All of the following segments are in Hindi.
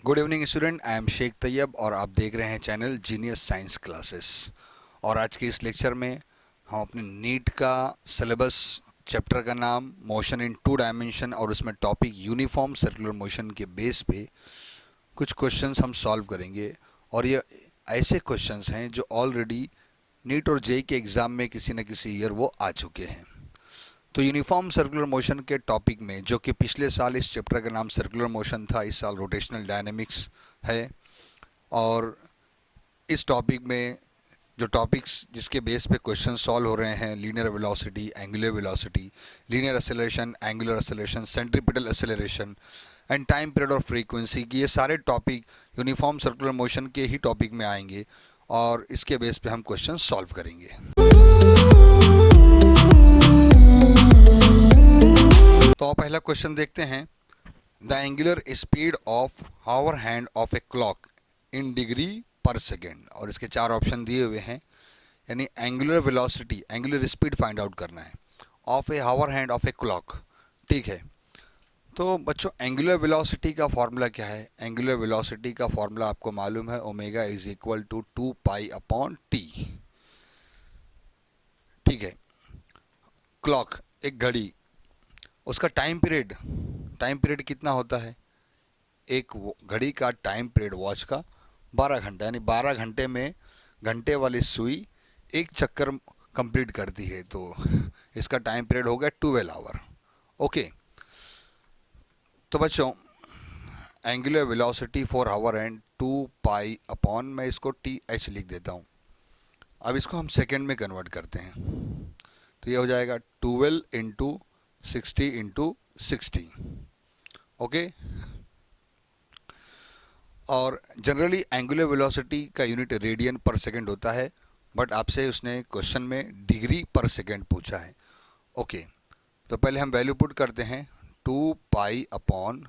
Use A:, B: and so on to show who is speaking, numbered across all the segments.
A: Good evening student, I am Sheikh Taiyab और आप देख रहे हैं चैनल जीनियस साइंस क्लासेस। और आज के इस लेक्चर में हम अपने नीट का सिलेबस, चैप्टर का नाम मोशन इन टू डायमेंशन और उसमें टॉपिक यूनिफॉर्म सर्कुलर मोशन के बेस पे कुछ क्वेश्चंस हम सॉल्व करेंगे। और ये ऐसे क्वेश्चंस हैं जो ऑलरेडी नीट और जेईई के एग्ज़ाम में किसी न किसी ईयर वो आ चुके हैं। तो यूनिफॉर्म सर्कुलर मोशन के टॉपिक में, जो कि पिछले साल इस चैप्टर का नाम सर्कुलर मोशन था, इस साल रोटेशनल डायनेमिक्स है। और इस टॉपिक में जो टॉपिक्स जिसके बेस पे क्वेश्चन सॉल्व हो रहे हैं, linear velocity, angular velocity, linear acceleration, angular acceleration, centripetal acceleration and time period और फ्रीक्वेंसी की, ये सारे टॉपिक यूनिफॉर्म सर्कुलर मोशन के ही टॉपिक में आएंगे और इसके बेस पे हम क्वेश्चन सॉल्व करेंगे। तो पहला क्वेश्चन देखते हैं। The angular speed of hour hand of a clock in degree per second, और इसके चार ऑप्शन दिए हुए हैं। यानी angular velocity, angular speed find out करना है of a hour hand of a clock. ठीक है, तो बच्चों एंगुलर वेलोसिटी का फॉर्मूला क्या है? एंगुलर वेलोसिटी का फॉर्मूला आपको मालूम है, omega is equal to 2 pi upon T. ठीक है, क्लॉक एक घड़ी, उसका टाइम पीरियड कितना होता है? एक घड़ी का टाइम पीरियड वॉच का 12 घंटा, यानी 12 घंटे में घंटे वाली सुई एक चक्कर कंप्लीट करती है, तो इसका टाइम पीरियड हो गया 12 आवर। ओके, तो बच्चों angular velocity for our and 2 pi upon, मैं इसको टी एच लिख देता हूँ। अब इसको हम सेकेंड में कन्वर्ट करते हैं, तो ये हो जाएगा 12 इंटू 60 इंटू 60। ओके, और जनरली एंगुलर वेलोसिटी का यूनिट रेडियन पर सेकंड होता है, बट आपसे उसने क्वेश्चन में डिग्री पर सेकंड पूछा है। ओके, तो पहले हम वैल्यू पुट करते हैं, 2 पाई अपॉन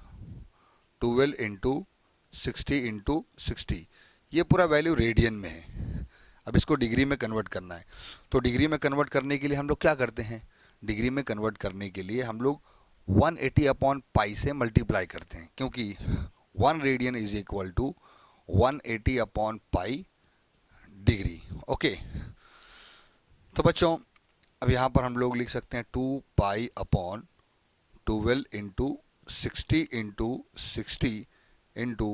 A: 12 इंटू 60 इंटू 60। ये पूरा वैल्यू रेडियन में है। अब इसको डिग्री में कन्वर्ट करना है, तो डिग्री में कन्वर्ट करने के लिए हम लोग क्या करते हैं? डिग्री में कन्वर्ट करने के लिए हम लोग 180 अपॉन पाई से मल्टीप्लाई करते हैं, क्योंकि 1 radian is equal to 180 upon pi degree. Okay, तो बच्चों अब यहाँ पर हम लोग लिख सकते हैं 2 pi upon 12 into 60 into 60 into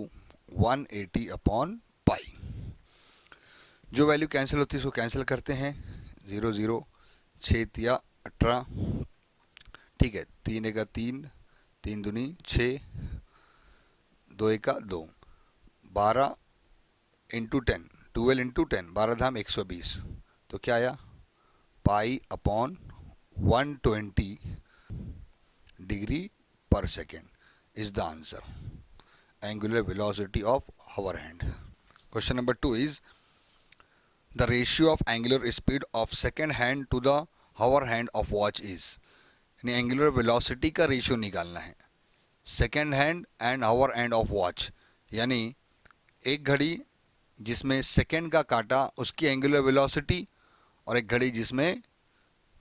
A: 180 upon पाई। जो वैल्यू कैंसिल होती है उसको कैंसिल करते हैं, 0 0 6 या 18। ठीक है, 3 एका 3, 3 दूनी 6, 2 एका 2, 12 इंटू 10, 12 इंटू 10, 12 धाम 120, तो क्या आया? Pi upon 120 degree per second is the answer, angular velocity of hour hand. Question number 2 is the ratio of angular speed of second hand to the hour hand of watch is. यानी एंगुलर वेलोसिटी का रेशियो निकालना है second hand and hour hand of watch, यानी एक घड़ी जिसमें सेकेंड का काटा उसकी एंगुलर वेलोसिटी, और एक घड़ी जिसमें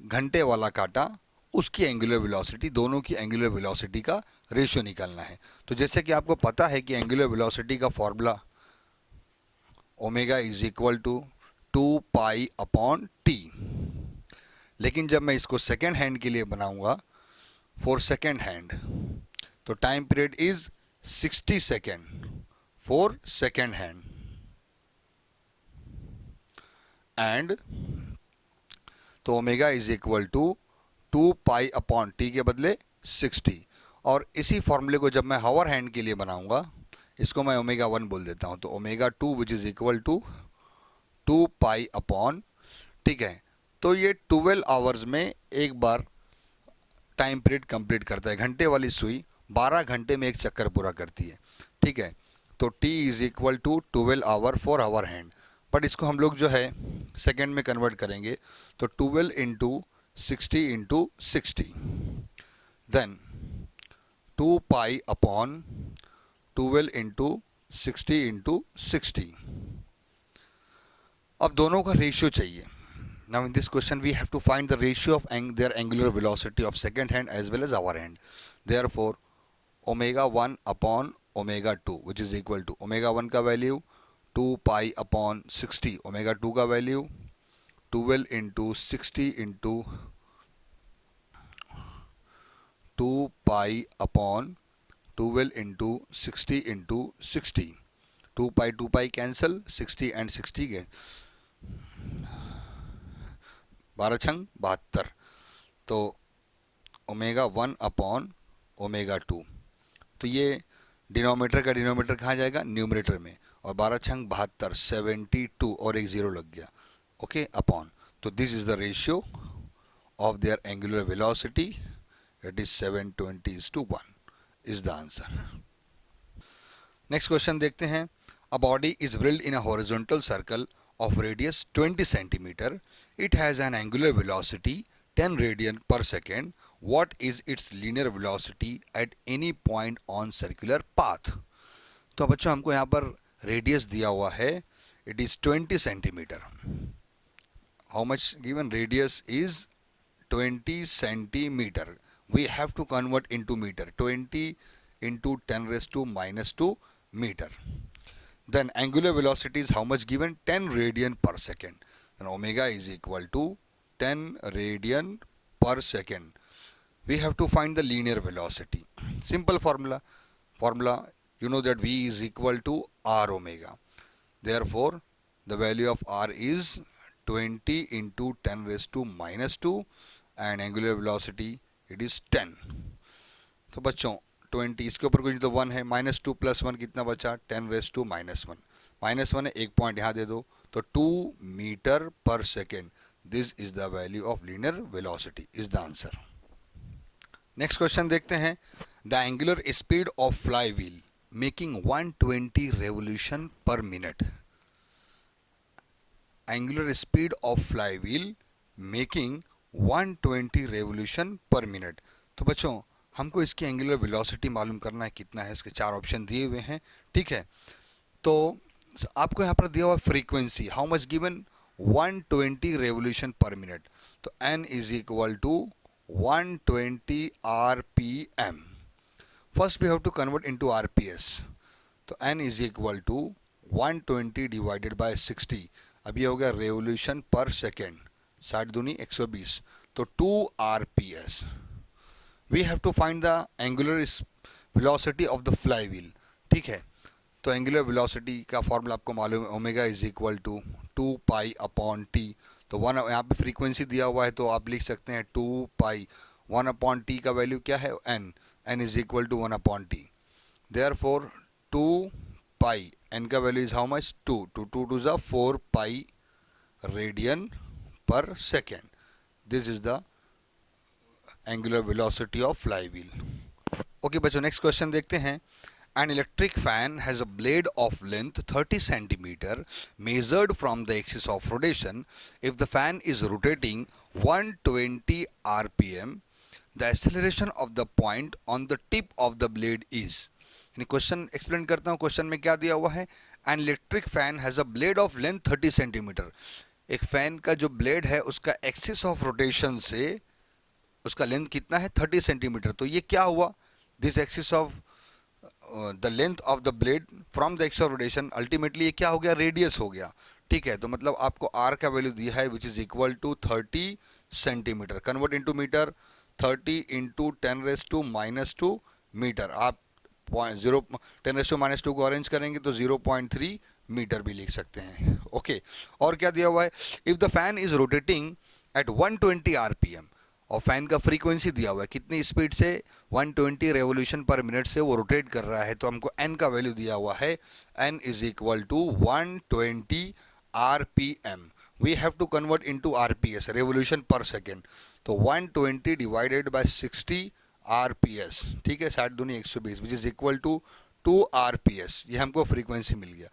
A: घंटे वाला काटा उसकी एंगुलर वेलोसिटी, दोनों की एंगुलर वेलोसिटी का रेशियो निकालना है। तो जैसे कि आपको पता है कि एंगुलर वेलोसिटी का formula omega is equal to 2 pi upon T, लेकिन जब मैं इसको सेकेंड हैंड के लिए बनाऊंगा, फॉर सेकेंड हैंड, तो time period is 60 second for second hand, and तो omega is equal to 2 pi upon T के बदले 60। और इसी फॉर्मूले को जब मैं हावर हैंड के लिए बनाऊंगा, इसको मैं ओमेगा 1 बोल देता हूं, तो omega 2 which is equal to 2 pi upon, ठीक है, तो ये 12 आवर्स में एक बार टाइम पीरियड कंप्लीट करता है। घंटे वाली सुई 12 घंटे में एक चक्कर पूरा करती है। ठीक है, तो T is equal to 12 hour for hour hand, but इसको हम लोग जो है सेकेंड में कन्वर्ट करेंगे, तो 12 into 60 into 60, then 2 pi upon 12 into 60 into 60। अब दोनों का रेशियो चाहिए। Now in this question we have to find the ratio of their angular velocity of second hand as well as hour hand. Therefore omega 1 upon omega 2 which is equal to omega 1 का वैल्यू 2 पाई अपॉन 60, ओमेगा 2 का value 12 into 60 into 2 pi upon 12 into 60 into 60, 2 pi cancel, 60 and 60 के 12 छंग 72, तो ओमेगा 1 अपॉन ओमेगा 2, तो ये डिनोमीटर का डिनोमीटर कहाँ जाएगा, न्यूमरेटर में, और 12 छंग 72, 72 और एक ज़ीरो लग गया, ओके, अपॉन, तो this is the ratio of their angular velocity, it is 720:1 is the answer. Next question देखते हैं। A body is wheeled in a horizontal circle of radius 20 centimeter. It has an angular velocity 10 radian per second. What is its linear velocity at any point on circular path? तो बच्चों हमको यहाँ पर रेडियस दिया हुआ है, it is 20 centimeter. How much given? Radius is 20 centimeter. We have to convert into meter. 20 into 10 raised to minus 2 meter. Then angular velocity is how much given? 10 radian per second. Then omega is equal to 10 radian per second. We have to find the linear velocity. Simple formula. You know that V is equal to R omega. Therefore, the value of R is 20 into 10 raised to minus 2 and angular velocity it is 10. तो बच्चों 20 इसके ऊपर कुछ तो 1 है, -2 + 1 कितना बचा, 10 रेस टू -1, -1 है, एक पॉइंट यहाँ दे दो, तो 2 मीटर पर second, this is the value of linear velocity is the answer. Next question देखते हैं। The angular speed of fly wheel making 120 revolution per minute, angular speed of fly wheel making 120 revolution per minute. तो बच्चों हमको इसकी एंगुलर वेलोसिटी मालूम करना है कितना है, इसके 4 ऑप्शन दिए हुए हैं, ठीक है। तो आपको यहाँ पर दिया हुआ frequency, how much given, 120 revolution per minute, तो n is equal to 120 rpm। First we have to convert into rps, तो n is equal to 120 divided by 60, अब ये हो गया रेवोल्यूशन पर सेकेंड, 60 दूनी 120, तो 2 rps। We have to find the angular velocity of the flywheel, ठीक है। तो एंगुलर वेलोसिटी का फॉर्मूला आपको मालूम है, omega is equal to 2 pi upon T, तो 1 यहाँ पे फ्रीक्वेंसी दिया हुआ है, तो आप लिख सकते हैं 2 पाई, 1 अपॉन टी का वैल्यू क्या है, n is equal to 1 upon T, therefore 2 pi, n का value is how much, 2 2 to ज़ा 4 pi radian per second, this is the angular velocity of flywheel. Okay बच्चों, नेक्स्ट क्वेश्चन देखते हैं। An electric fan has a blade of length 30 centimeter measured from the axis of rotation. If the fan is rotating 120 rpm, the acceleration of the point on the tip of the blade is. यानी क्वेश्चन एक्सप्लेन करता हूँ। क्वेश्चन में क्या दिया हुआ है, An electric fan has a blade of length 30 centimeter. एक फैन का जो ब्लेड है उसका एक्सिस ऑफ रोटेशन से उसका लेंथ कितना है, 30 सेंटीमीटर। तो ये क्या हुआ, this axis of the length of the blade from the axis of rotation, ultimately ये क्या हो गया, रेडियस हो गया, ठीक है। तो मतलब आपको आर का वैल्यू दिया है which is equal to 30 centimetre, convert into metre, 30 into 10 raise to -2 metre, आप 10 रेस टू -2 को अरेंज करेंगे तो 0.3 मीटर भी लिख सकते हैं, ओके। और क्या दिया हुआ है, if the fan is rotating at 120 RPM, और फैन का फ्रीक्वेंसी दिया हुआ है कितनी स्पीड से, 120 रेवोल्यूशन पर मिनट से वो रोटेट कर रहा है, तो हमको n का वैल्यू दिया हुआ है, n is equal to 120 rpm। We have to convert into rps, revolution पर सेकेंड, तो 120 डिवाइडेड बाय 60 rps, ठीक है, 60 दूनी 120, which is equal to 2 rps, ये हमको फ्रीक्वेंसी मिल गया।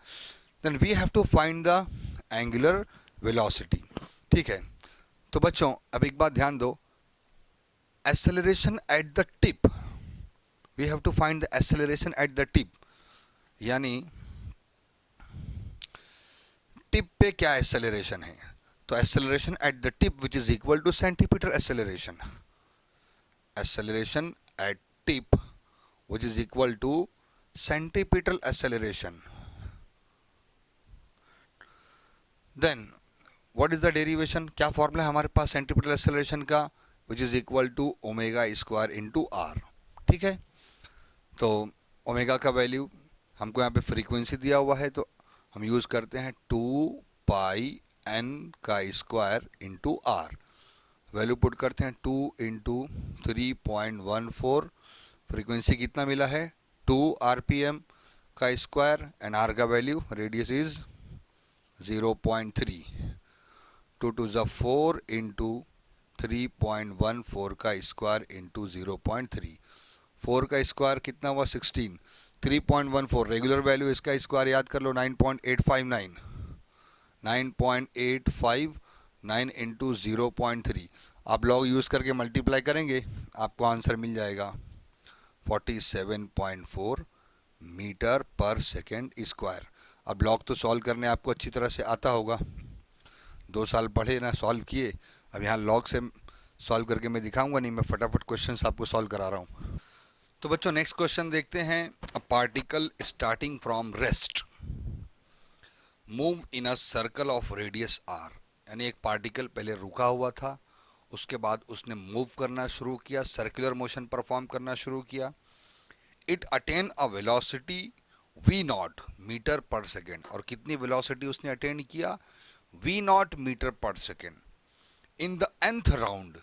A: Then we have to find the angular velocity, ठीक है। तो बच्चों अब एक बात ध्यान दो, acceleration at the tip, we have to find the acceleration at the tip, यानी टिप पे क्या एक्सेलरेशन है, तो acceleration at the tip which is equal to centimetre acceleration, acceleration at tip which is equal to centripetal acceleration, then what is the derivation, क्या फॉर्मूला है हमारे पास सेंटीपिटल एक्सेलरेशन का, which is equal to omega square into R. ठीक है, तो ओमेगा का वैल्यू हमको यहाँ पे फ्रीक्वेंसी दिया हुआ है, तो हम यूज़ करते हैं 2 पाई एन का square into R. Value put करते हैं 2 इंटू 3.14, फ्रीक्वेंसी कितना मिला है 2 आरपीएम का स्क्वायर, एंड आर का वैल्यू रेडियस इज 0.3, 2 टू ज़ा 4 इंटू 3.14 का स्क्वायर इंटू 0.3, 4 का स्क्वायर कितना हुआ 16, 3.14 रेगुलर वैल्यू, इसका स्क्वायर याद कर लो 9.859, 9.859 इंटू 0.3, आप लॉग यूज़ करके मल्टीप्लाई करेंगे आपको आंसर मिल जाएगा 47.4 मीटर पर सेकेंड स्क्वायर। अब लॉग तो सॉल्व करने आपको अच्छी तरह से आता होगा, 2 साल पढ़े ना सॉल्व किए, अब यहाँ लॉग से सॉल्व करके मैं दिखाऊंगा नहीं, मैं फटाफट क्वेश्चंस आपको सॉल्व करा रहा हूँ। तो बच्चों नेक्स्ट क्वेश्चन देखते हैं, a particle starting from rest move in a circle of radius R, यानी एक पार्टिकल पहले रुका हुआ था, उसके बाद उसने मूव करना शुरू किया, सर्कुलर मोशन परफॉर्म करना शुरू किया। It attain a velocity v naught metre पर सेकेंड, और कितनी वेलोसिटी उसने अटेन किया v नॉट मीटर पर second. In the nth round,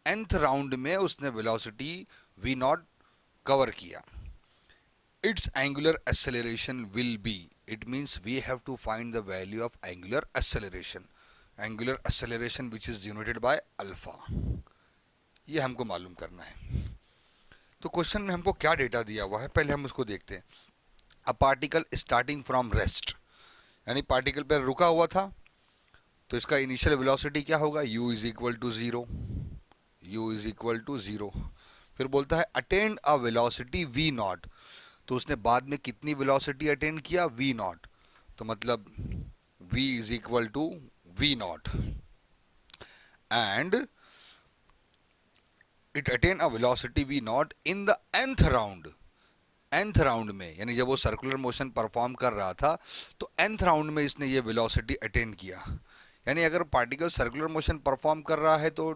A: nth round में उसने वेलोसिटी v नॉट कवर किया। Its angular acceleration will be, it means we have to find the value of angular acceleration, angular acceleration which is denoted by alpha, ये हमको मालूम करना है। तो क्वेश्चन में हमको क्या डेटा दिया हुआ है पहले हम उसको देखते हैं। A particle starting from rest, यानी पार्टिकल पर रुका हुआ था, तो इसका इनिशियल वेलोसिटी क्या होगा u is equal to 0, u is equal to 0। फिर बोलता है attain a velocity v naught, तो उसने बाद में कितनी वेलोसिटी अटेन किया v नॉट, तो मतलब v is equal to v naught, and it attain a velocity v naught in the nth round, nth round में, यानी जब वो सर्कुलर मोशन परफॉर्म कर रहा था तो nth राउंड में इसने ये वेलोसिटी अटेन किया। यानी अगर पार्टिकल सर्कुलर मोशन परफॉर्म कर रहा है तो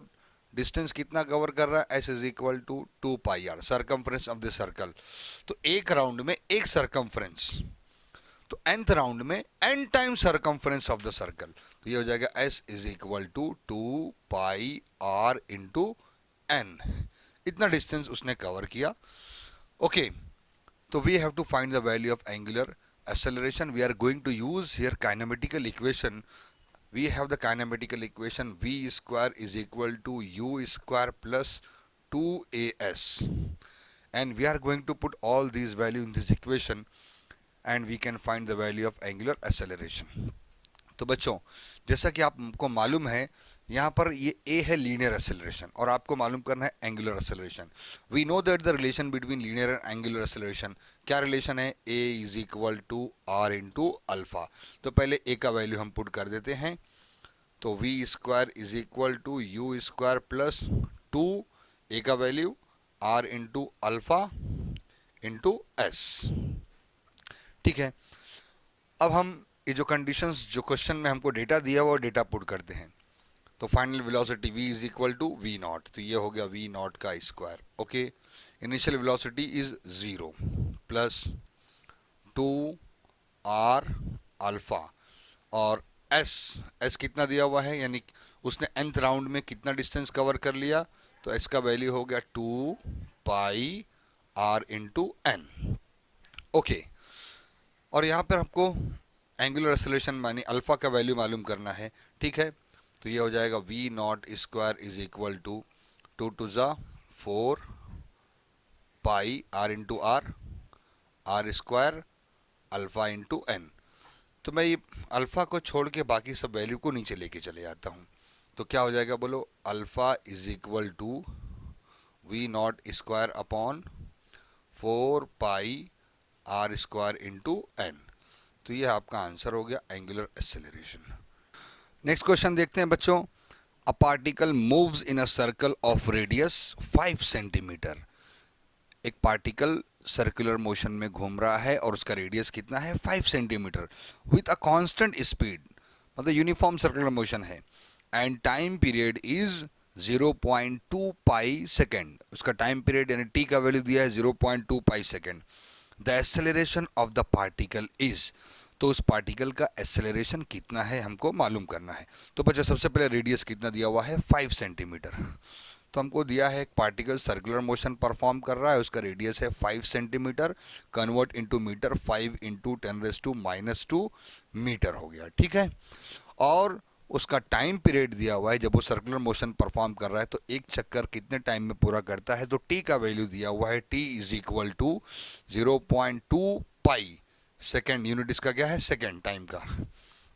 A: डिस्टेंस कितना कवर कर रहा है, s is equal to 2 pi R, circumference of the circle. तो एक राउंड में एक सर्कमफ्रेंस, तो nth राउंड में n time circumference of the circle, तो ये हो जाएगा s is equal to 2 pi R into n, इतना डिस्टेंस उसने कवर किया। ओके, तो we have to find the value of angular acceleration. We are going to use here kinematical equation. We have the kinematical equation v square is equal to u square plus 2as, and we are going to put all these values in this equation and we can find the value of angular acceleration. तो बच्चों जैसा कि आपको मालूम है यहाँ पर ये a है लीनियर एक्सेलरेशन और आपको मालूम करना है angular acceleration. We know that the relation between linear and angular acceleration, क्या रिलेशन है, a is equal to R into alpha. तो पहले a का वैल्यू हम पुट कर देते हैं, तो v square is equal to u square plus 2 a का value r into alpha into S. ठीक है, अब हम ये जो कंडीशंस जो क्वेश्चन में हमको डेटा दिया हुआ डेटा पुट करते हैं। तो final velocity v is equal to v naught, तो ये हो गया v नॉट का square. Okay, initial velocity is 0 plus 2 r alpha, और s कितना दिया हुआ है, यानी उसने nth राउंड में कितना डिस्टेंस कवर कर लिया, तो s का वैल्यू हो गया 2 पाई r इंटू एन। ओके, और यहाँ पर आपको एंगुलर एक्सेलरेशन मानी अल्फा का वैल्यू मालूम करना है। ठीक है, तो ये हो जाएगा v naught square is equal to 2 to ज़ा 4 pi r into R square alpha into N. तो मैं ये अल्फा को छोड़ के बाकी सब वैल्यू को नीचे लेके चले जाता हूँ, तो क्या हो जाएगा बोलो, alpha is equal to v naught square upon 4 pi r square into N. तो ये आपका आंसर हो गया एंगुलर एक्सेलरेशन। नेक्स्ट क्वेश्चन देखते हैं बच्चों, a particle moves in a circle of radius 5 centimetre, एक पार्टिकल सर्कुलर मोशन में घूम रहा है और उसका रेडियस कितना है 5 centimetre with a constant speed, मतलब यूनिफॉर्म सर्कुलर मोशन है, and time period is 0.2 pi second. उसका टाइम पीरियड यानी टी का वैल्यू दिया है 0.2 pi second. The acceleration of the particle is, तो उस पार्टिकल का एक्सेलरेशन कितना है हमको मालूम करना है। तो बच्चों सबसे पहले रेडियस कितना दिया हुआ है 5 सेंटीमीटर। तो हमको दिया है एक पार्टिकल सर्कुलर मोशन परफॉर्म कर रहा है, उसका रेडियस है 5 centimetre, convert into metre 5 into 10⁻⁻² metre हो गया, ठीक है। और उसका टाइम पीरियड दिया हुआ है, जब वो सर्कुलर मोशन परफॉर्म कर रहा है तो एक चक्कर कितने टाइम में पूरा करता है, तो टी का वैल्यू दिया हुआ है, T is equal to 0.2 pi second, unit इसका क्या है सेकेंड टाइम का।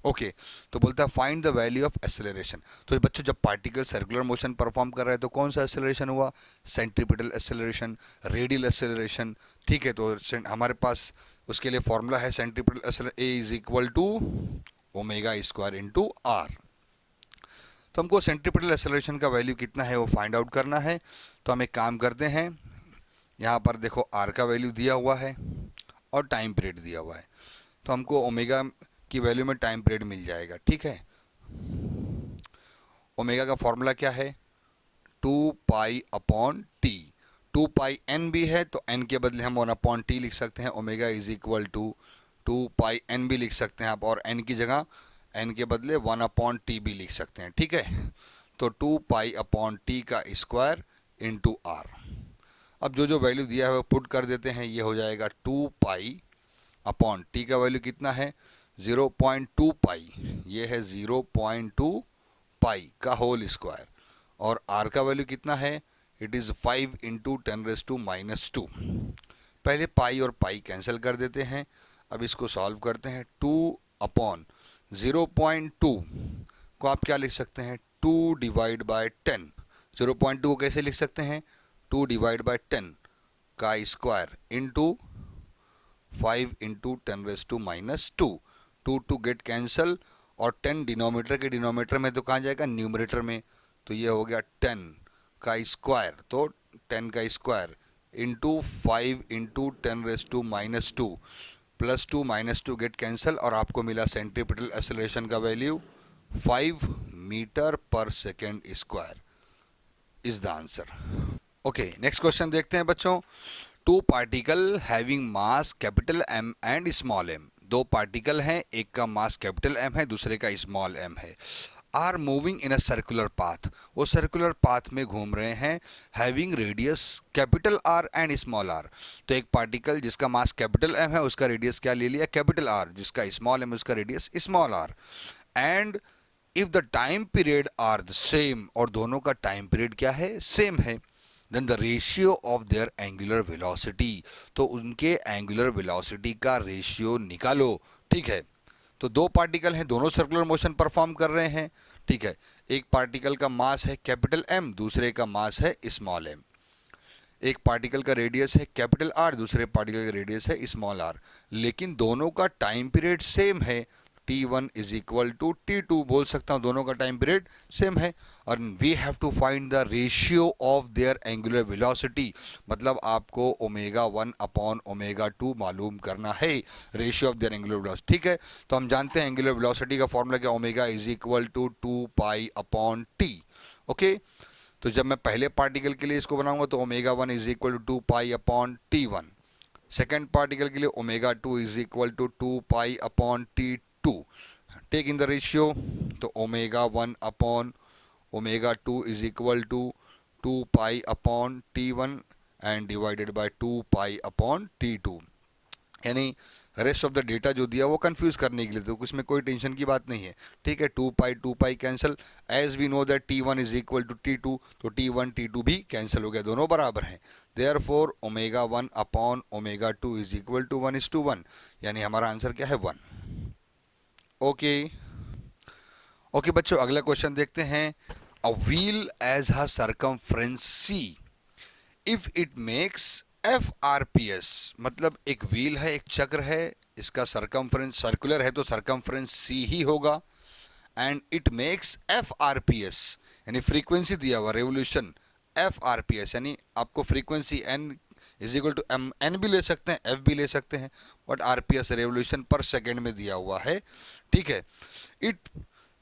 A: ओके तो बोलता है find the value of acceleration. तो बच्चों जब पार्टिकल सर्कुलर मोशन परफॉर्म कर रहा है तो कौन सा एक्सेलरेशन हुआ, सेंट्रीपिटल एक्सेलरेशन, रेडियल एक्सेलरेशन, ठीक है। तो हमारे पास उसके लिए फॉर्मूला है centripetal acceleration, A is equal to omega square into R. तो हमको सेंट्रीपिटल एक्सेलरेशन का वैल्यू कितना है वो फाइंड आउट करना है। तो हम एक काम करते हैं, यहाँ पर देखो आर का वैल्यू दिया हुआ है और टाइम पीरियड दिया हुआ है, तो हमको ओमेगा की वैल्यू में टाइम पीरियड मिल जाएगा, ठीक है। ओमेगा का फॉर्मूला क्या है 2 pi upon T, 2 pi N भी है तो एन के बदले हम 1 अपॉन टी लिख सकते हैं, omega is equal to 2 pi N भी लिख सकते हैं आप, और एन की जगह एन के बदले 1 अपॉन टी भी लिख सकते हैं, ठीक है। तो 2 पाई अपॉन टी का स्क्वायर इंटू आर। अब जो जो वैल्यू दिया है वो पुट कर देते हैं, ये हो जाएगा 2 पाई अपॉन टी का वैल्यू कितना है 0.2 पाई, ये है 0.2 पाई का होल स्क्वायर, और आर का वैल्यू कितना है इट इज़ 5 इंटू 10⁻⁻²। पहले पाई और पाई कैंसिल कर देते हैं, अब इसको सॉल्व करते हैं। 2 अपॉन 0.2 को आप क्या लिख सकते हैं 2 डिवाइड बाय 10, 0.2 को कैसे लिख सकते हैं 2 डिवाइड बाय 10 का square into 5 into 10⁻², 2 get cancel, और 10 डिनोमीटर के डिनोमीटर में तो कहाँ जाएगा न्यूमरेटर में, तो ये हो गया 10 का स्क्वायर, तो 10 का square into 5 into 10⁻² plus 2 minus 2 get cancel, और आपको मिला सेंट्रीपिटल एक्सेलरेशन का वैल्यू 5 मीटर पर second square is the answer. Okay next question देखते हैं बच्चों। Two particle having mass capital M and small M, दो पार्टिकल हैं, एक का मास कैपिटल एम है दूसरे का स्मॉल एम है, are moving in a circular path, वो सर्कुलर पाथ में घूम रहे हैं, having radius capital R and small R. तो एक पार्टिकल जिसका मास कैपिटल एम है उसका रेडियस क्या ले लिया कैपिटल आर, जिसका स्मॉल एम उसका radius small R, and if the time period are the same, और दोनों का टाइम पीरियड क्या है सेम है, then the ratio of their angular velocity, तो उनके एंगुलर वेलोसिटी का रेशियो निकालो, ठीक है। तो दो पार्टिकल हैं, दोनों सर्कुलर मोशन परफॉर्म कर रहे हैं, ठीक है। एक पार्टिकल का मास है कैपिटल एम, दूसरे का मास है स्मॉल एम। एक पार्टिकल का रेडियस है कैपिटल आर, दूसरे पार्टिकल का रेडियस है स्मॉल आर, लेकिन दोनों का टाइम पीरियड सेम है, T1 is equal to T2 बोल सकता हूँ, दोनों का टाइम पीरियड सेम है, और we have to find the ratio of their angular velocity, मतलब आपको ओमेगा 1 अपॉन ओमेगा 2 मालूम करना है, ratio of their angular velocity, ठीक है। तो हम जानते हैं एंगुलर वेलोसिटी का फॉर्मूला क्या, omega is equal to 2 pi upon T, okay. तो जब मैं पहले पार्टिकल के लिए इसको बनाऊंगा तो omega 1 is equal to 2 pi upon T1, second particle के लिए omega 2 is equal to 2 pi upon T2, take in the ratio, तो omega 1 upon omega 2 is equal to 2 pi upon T1 and divided by 2 pi upon T2, यानी रेस्ट ऑफ द डेटा जो दिया वो कंफ्यूज करने के लिए, तो उसमें कोई टेंशन की बात नहीं है, ठीक है। 2 pi cancel, as we know that T1 is equal to T2, तो T1 T2 भी कैंसिल हो गया, दोनों बराबर हैं, therefore omega 1 upon omega 2 is equal to 1:1, यानी हमारा आंसर क्या है 1। ओके ओके बच्चों अगला क्वेश्चन देखते हैं। A wheel as a circumference C if it makes FRPS, मतलब एक व्हील है एक चक्र है, इसका सरकमफ्रेंस सर्कुलर है तो सरकमफ्रेंस C ही होगा, एंड इट मेक्स FRPS यानी फ्रीक्वेंसी दिया हुआ रेवोल्यूशन, FRPS यानी आपको frequency n is equal to M N भी ले सकते हैं, एफ भी ले सकते हैं, बट आरपीएस रेवोल्यूशन पर सेकेंड में दिया हुआ है, ठीक है। It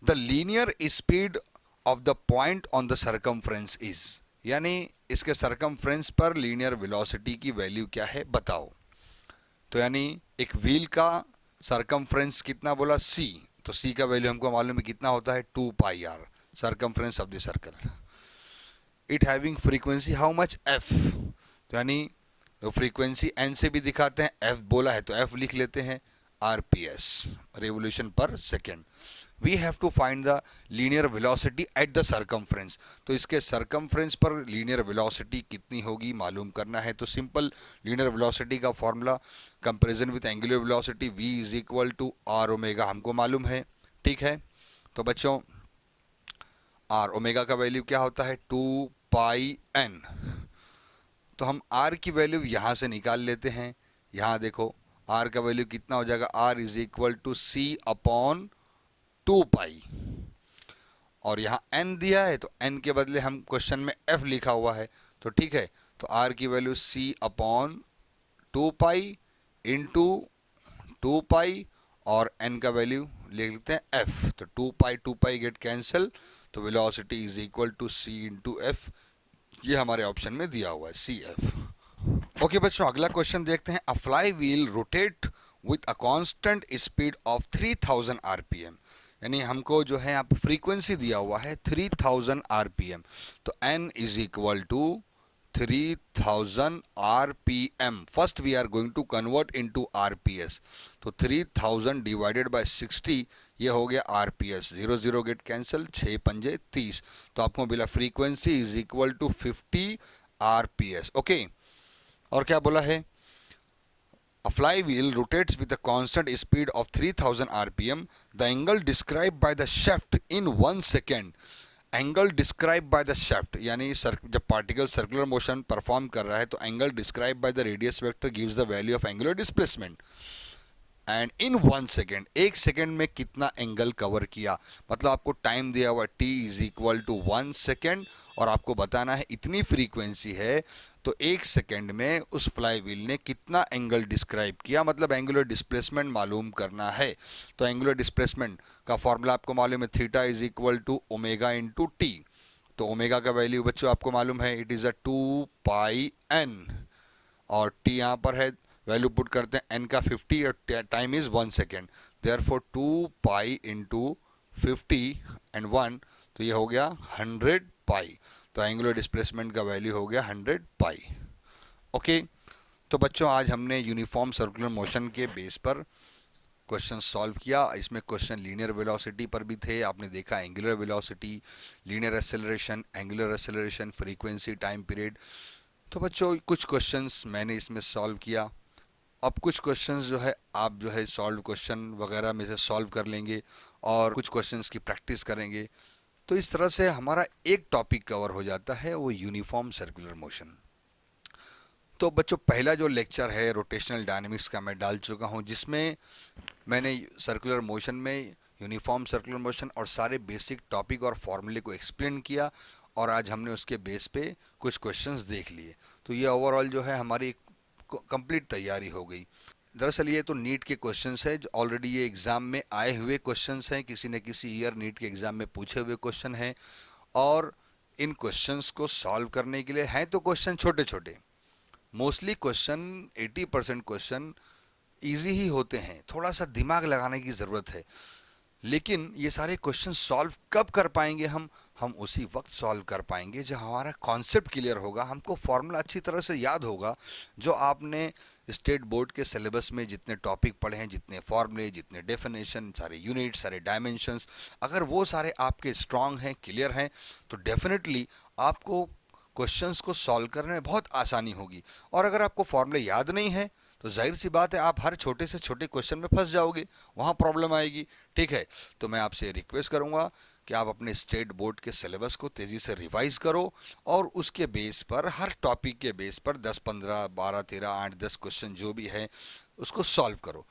A: the linear speed of the point on the circumference is, यानी इसके सर्कमफ्रेंस पर लीनियर वेलोसिटी की वैल्यू क्या है बताओ। तो यानी एक व्हील का सर्कमफ्रेंस कितना बोला, सी, तो सी का वैल्यू हमको मालूम है कितना होता है, 2 pi R, circumference of the circle. It having frequency how much, F, तो यानी तो फ्रीक्वेंसी एन से भी दिखाते हैं, एफ बोला है तो एफ लिख लेते हैं, आरपीएस रेवोल्यूशन पर second. We have to find the linear velocity at the circumference, तो इसके सर्कमफ्रेंस पर लीनियर वेलोसिटी कितनी होगी मालूम करना है। तो सिंपल लीनियर वेलोसिटी का formula comparison with angular velocity, v is equal to R omega हमको मालूम है, ठीक है। तो बच्चों आर ओमेगा का वैल्यू क्या होता है, 2 पाई एन, तो हम r की वैल्यू यहाँ से निकाल लेते हैं। यहाँ देखो r का वैल्यू कितना हो जाएगा, r is equal to C upon 2 pi, और यहाँ n दिया है तो n के बदले हम क्वेश्चन में f लिखा हुआ है, तो ठीक है। तो r की value c upon 2 pi into 2 pi और n का वैल्यू लिख लेते हैं f, तो 2 पाई गेट कैंसिल, तो velocity is equal to c into F, ये हमारे ऑप्शन में दिया हुआ है सी एफ। ओके बच्चों, अगला क्वेश्चन देखते हैं। अ fly wheel rotate with a constant speed of 3000 RPM, यानी हमको जो है यहाँ पे फ्रीक्वेंसी दिया हुआ है 3000 आरपीएम, तो n is equal to 3000 RPM. First we are going to convert into RPS, तो 3000 डिवाइडेड बाय 60, ये हो गया आरपीएस, 0 0 गेट कैंसिल, 6 पंजे 30, तो आपको मिला frequency is equal to 50 RPS. Okay, और क्या बोला है, a flywheel rotates with a constant speed of 3000 rpm. The angle described by the shaft in 1 second, angle describe by the shaft, यानी जब पार्टिकल सर्कुलर मोशन परफॉर्म कर रहा है तो angle describe by the radius vector gives the value of angular displacement, and in 1 second, 1 second में कितना एंगल कवर किया, मतलब आपको टाइम दिया हुआ t is equal to 1 second, और आपको बताना है इतनी फ्रीक्वेंसी है तो 1 सेकेंड में उस फ्लाई व्हील ने कितना एंगल डिस्क्राइब किया, मतलब एंगुलर डिस्प्लेसमेंट मालूम करना है। तो एंगुलर डिस्प्लेसमेंट का फॉर्मूला आपको मालूम है, theta is equal to omega into T, तो ओमेगा का वैल्यू बच्चों आपको मालूम है, it is a 2 pi N, और टी यहाँ पर है, वैल्यू पुट करते हैं n का 50 और time is 1 second, therefore 2 pi into 50 and 1, तो ये हो गया 100 पाई, तो एंगुलर डिस्प्लेसमेंट का वैल्यू हो गया 100 पाई। ओके, तो बच्चों आज हमने यूनिफॉर्म सर्कुलर मोशन के बेस पर क्वेश्चन सॉल्व किया। इसमें क्वेश्चन लीनियर वेलोसिटी पर भी थे, आपने देखा angular velocity, linear acceleration, angular acceleration, frequency, time period. तो बच्चों कुछ क्वेश्चंस मैंने इसमें सॉल्व किया, अब कुछ क्वेश्चंस जो है आप जो है सॉल्व क्वेश्चन वगैरह में से सॉल्व कर लेंगे और कुछ क्वेश्चंस की प्रैक्टिस करेंगे, तो इस तरह से हमारा एक टॉपिक कवर हो जाता है, वो यूनिफॉर्म सर्कुलर मोशन। तो बच्चों पहला जो लेक्चर है रोटेशनल डायनेमिक्स का मैं डाल चुका हूँ, जिसमें मैंने सर्कुलर मोशन में यूनिफॉर्म सर्कुलर मोशन और सारे बेसिक टॉपिक और फॉर्मूले को एक्सप्लेन किया, और आज हमने उसके बेस पे कुछ क्वेश्चंस देख लिए। तो ये ओवरऑल जो है हमारी कंप्लीट तैयारी हो गई। दरअसल ये तो नीट के क्वेश्चंस है, जो ऑलरेडी ये एग्ज़ाम में आए हुए क्वेश्चंस हैं, किसी न किसी ईयर नीट के एग्ज़ाम में पूछे हुए क्वेश्चन हैं, और इन क्वेश्चंस को सॉल्व करने के लिए हैं तो क्वेश्चन छोटे छोटे, मोस्टली क्वेश्चन 80% क्वेश्चन ईजी ही होते हैं, थोड़ा सा दिमाग लगाने की ज़रूरत है। लेकिन ये सारे क्वेश्चन सॉल्व कब कर पाएंगे हम उसी वक्त सॉल्व कर पाएंगे जब हमारा कॉन्सेप्ट क्लियर होगा, हमको फॉर्मूला अच्छी तरह से याद होगा, जो आपने स्टेट बोर्ड के सिलेबस में जितने टॉपिक पढ़े हैं, जितने फॉर्मूले, जितने डेफिनेशन, सारे यूनिट, सारे डायमेंशंस, अगर वो सारे आपके स्ट्रांग हैं, क्लियर हैं, तो डेफिनेटली आपको क्वेश्चंस को सॉल्व करने में बहुत आसानी होगी। और अगर आपको फॉर्मूले याद नहीं है तो जाहिर सी बात है आप हर छोटे से छोटे क्वेश्चन में फंस जाओगे, वहाँ प्रॉब्लम आएगी। ठीक है, तो मैं आपसे रिक्वेस्ट करूँगा कि आप अपने स्टेट बोर्ड के सिलेबस को तेज़ी से रिवाइज़ करो, और उसके बेस पर हर टॉपिक के बेस पर 10, 15, 12, 13, 8, 10 क्वेश्चन जो भी है उसको सॉल्व करो।